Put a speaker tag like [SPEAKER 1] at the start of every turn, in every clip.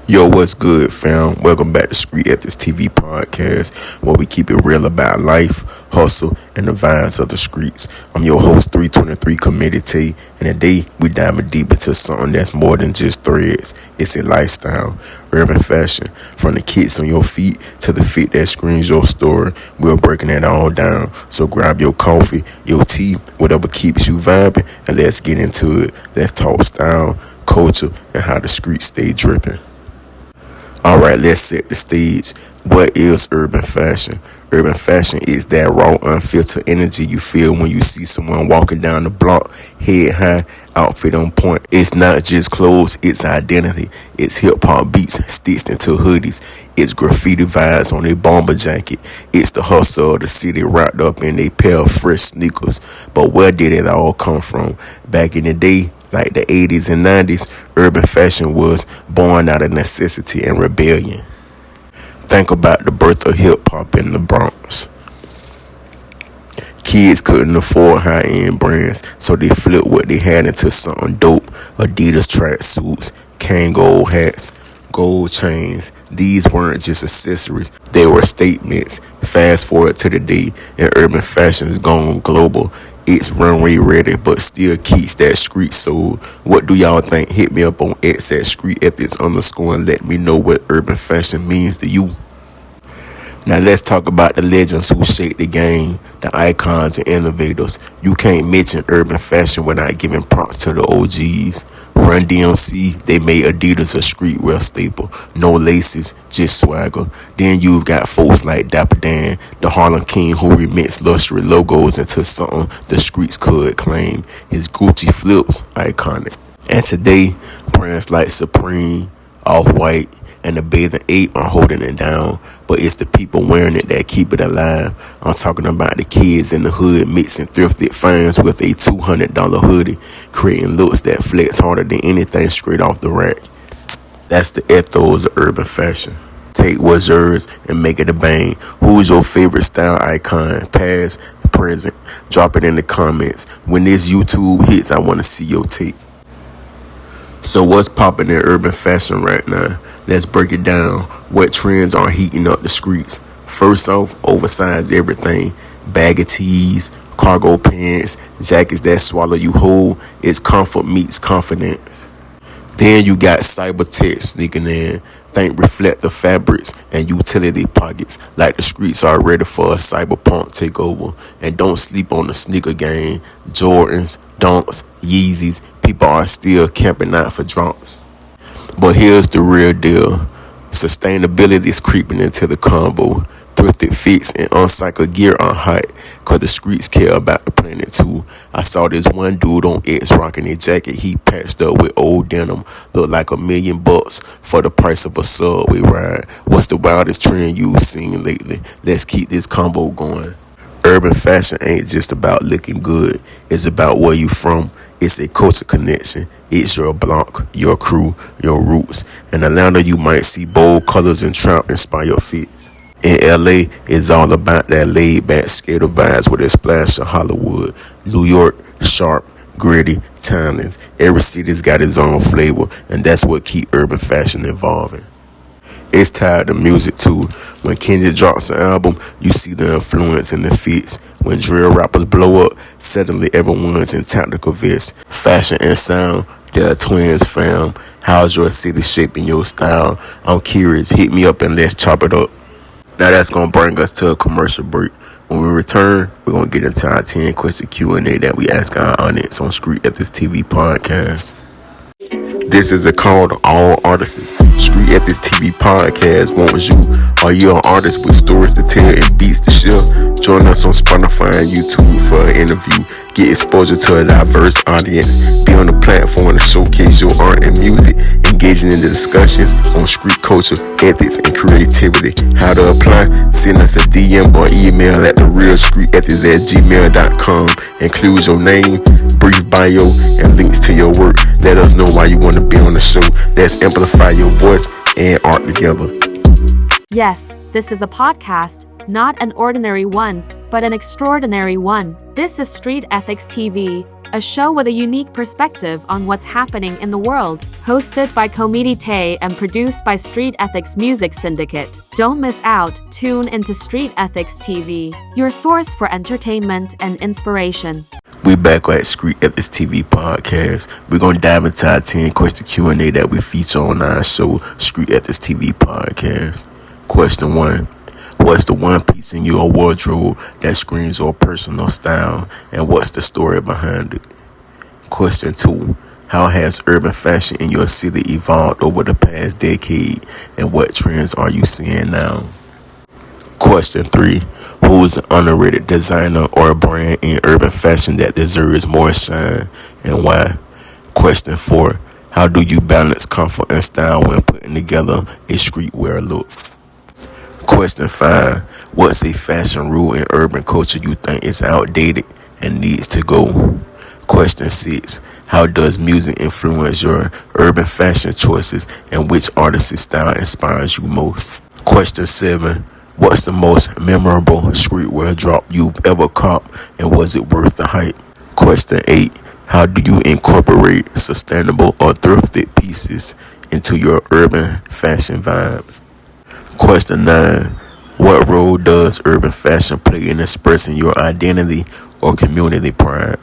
[SPEAKER 1] Yo, what's good, fam? Welcome back to Street Ethics TV podcast, where we keep it real about life, hustle, and the vibes of the streets. I'm your host, 323 Committee T, and today we diving deep into something that's more than just threads. It's a lifestyle, urban fashion, from the kicks on your feet to the fit that screams your story. We're breaking it all down. So grab your coffee, your tea, whatever keeps you vibing, and let's get into it. Let's talk style, culture, and how the streets stay dripping. Alright, let's set the stage. What is urban fashion? Urban fashion is that raw, unfiltered energy you feel when you see someone walking down the block, head high, outfit on point. It's not just clothes, it's identity. It's hip-hop beats stitched into hoodies. It's graffiti vibes on a bomber jacket. It's the hustle of the city wrapped up in a pair of fresh sneakers. But where did it all come from? Back in the day, like the 80s and 90s, urban fashion was born out of necessity and rebellion. Think about the birth of hip-hop in the Bronx. Kids couldn't afford high-end brands, so they flipped what they had into something dope. Adidas tracksuits, Kangol hats, gold chains. These weren't just accessories, they were statements. Fast forward to the day, and urban fashion has gone global. It's runway ready, but still keeps that street soul. What do y'all think? Hit me up on X at streetethics_ and let me know what urban fashion means to you. Now let's talk about the legends who shaped the game, the icons and innovators. You can't mention urban fashion without giving props to the OGs. Run DMC, they made Adidas a streetwear staple. No laces, just swagger. Then you've got folks like Dapper Dan, the Harlem King, who remixed luxury logos into something the streets could claim. His Gucci flips, iconic. And today, brands like Supreme, Off-White, and the Bathing Ape are holding it down, but it's the people wearing it that keep it alive. I'm talking about the kids in the hood mixing thrifted finds with a $200 hoodie, creating looks that flex harder than anything straight off the rack. That's the ethos of urban fashion. Take what's yours and make it a bang. Who's your favorite style icon, past, present? Drop it in the comments. When this YouTube hits, I want to see your take. So what's popping in urban fashion right now? Let's break it down. What trends are heating up the streets? First off, oversized everything. Baggy tees, cargo pants, jackets that swallow you whole. It's comfort meets confidence. Then you got cyber tech sneaking in. Think reflective fabrics and utility pockets, like the streets are ready for a cyberpunk takeover. And don't sleep on the sneaker game. Jordans, Dunks, Yeezys, people are still camping out for drunks. But here's the real deal. Sustainability is creeping into the combo. Thrifted fits and uncycled gear are hot, cause the streets care about the planet too. I saw this one dude on X rocking a jacket he patched up with old denim. Looked like $1 million for the price of a subway ride. What's the wildest trend you've seen lately? Let's keep this combo going. Urban fashion ain't just about looking good. It's about where you from. It's a culture connection. It's your block, your crew, your roots. In Atlanta, you might see bold colors and trap inspire your fits. In LA, it's all about that laid-back skater vibes with a splash of Hollywood. New York, sharp, gritty, timeless. Every city's got its own flavor, and that's what keep urban fashion evolving. It's tied to music too. When Kendrick drops an album, you see the influence in the fits. When drill rappers blow up, suddenly everyone's in tactical vests. Fashion and sound, they're twins, fam. How's your city shaping your style? I'm curious. Hit me up and let's chop it up. Now that's going to bring us to a commercial break. When we return, we're going to get into our 10-question Q&A that we ask our audience on Street Ethics TV podcast. This is a call to all artists. Street Ethics TV podcast wants you. Are you an artist with stories to tell and beats to share? Join us on Spotify and YouTube for an interview. Get exposure to a diverse audience. Be on the platform to showcase your art and music. Engaging in the discussions on street culture, ethics, and creativity. How to apply? Send us a DM or email at therealstreetethics@gmail.com. Include your name, brief bio, and links to your work. Let us know why you want to be on the show. Let's amplify your voice and art together.
[SPEAKER 2] Yes, this is a podcast, not an ordinary one, but an extraordinary one. This is Street Ethics TV, a show with a unique perspective on what's happening in the world. Hosted by Comedy Tay and produced by Street Ethics Music Syndicate. Don't miss out, tune into Street Ethics TV, your source for entertainment and inspiration.
[SPEAKER 1] We back at Street Ethics TV podcast. We're going to dive into our 10-question Q&A that we feature on our show, Street Ethics TV podcast. Question 1. What's the one piece in your wardrobe that screams your personal style, and what's the story behind it? Question 2. How has urban fashion in your city evolved over the past decade, and what trends are you seeing now? Question 3. Who is an underrated designer or brand in urban fashion that deserves more shine, and why? Question 4. How do you balance comfort and style when putting together a streetwear look? Question 5. What's a fashion rule in urban culture you think is outdated and needs to go? Question 6. How does music influence your urban fashion choices, and which artist's style inspires you most? Question 7. What's the most memorable streetwear drop you've ever copped, and was it worth the hype? Question 8. How do you incorporate sustainable or thrifted pieces into your urban fashion vibe? Question 9. What role does urban fashion play in expressing your identity or community pride?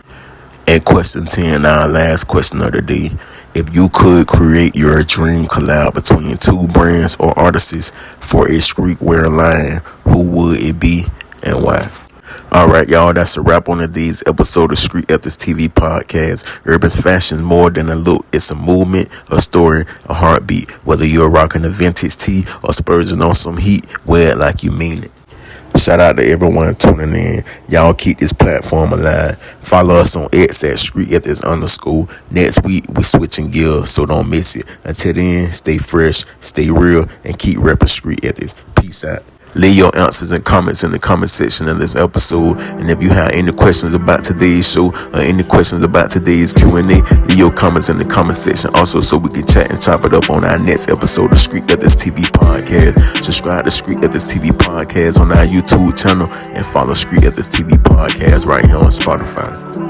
[SPEAKER 1] And question 10, our last question of the day. If you could create your dream collab between two brands or artists for a streetwear line, who would it be and why? Alright, y'all, that's a wrap on today's episode of Street Ethics TV podcast. Urban fashion is more than a look. It's a movement, a story, a heartbeat. Whether you're rocking a vintage tee or spurging on some heat, wear it like you mean it. Shout out to everyone tuning in. Y'all keep this platform alive. Follow us on X at Street Ethics _. Next week, we switching gears, so don't miss it. Until then, stay fresh, stay real, and keep repping Street Ethics. Peace out. Leave your answers and comments in the comment section of this episode. And if you have any questions about today's show or any questions about today's Q&A, leave your comments in the comment section also, so we can chat and chop it up on our next episode of Street Ethics TV podcast. Subscribe to Street Ethics TV podcast on our YouTube channel, and follow Street Ethics TV podcast right here on Spotify.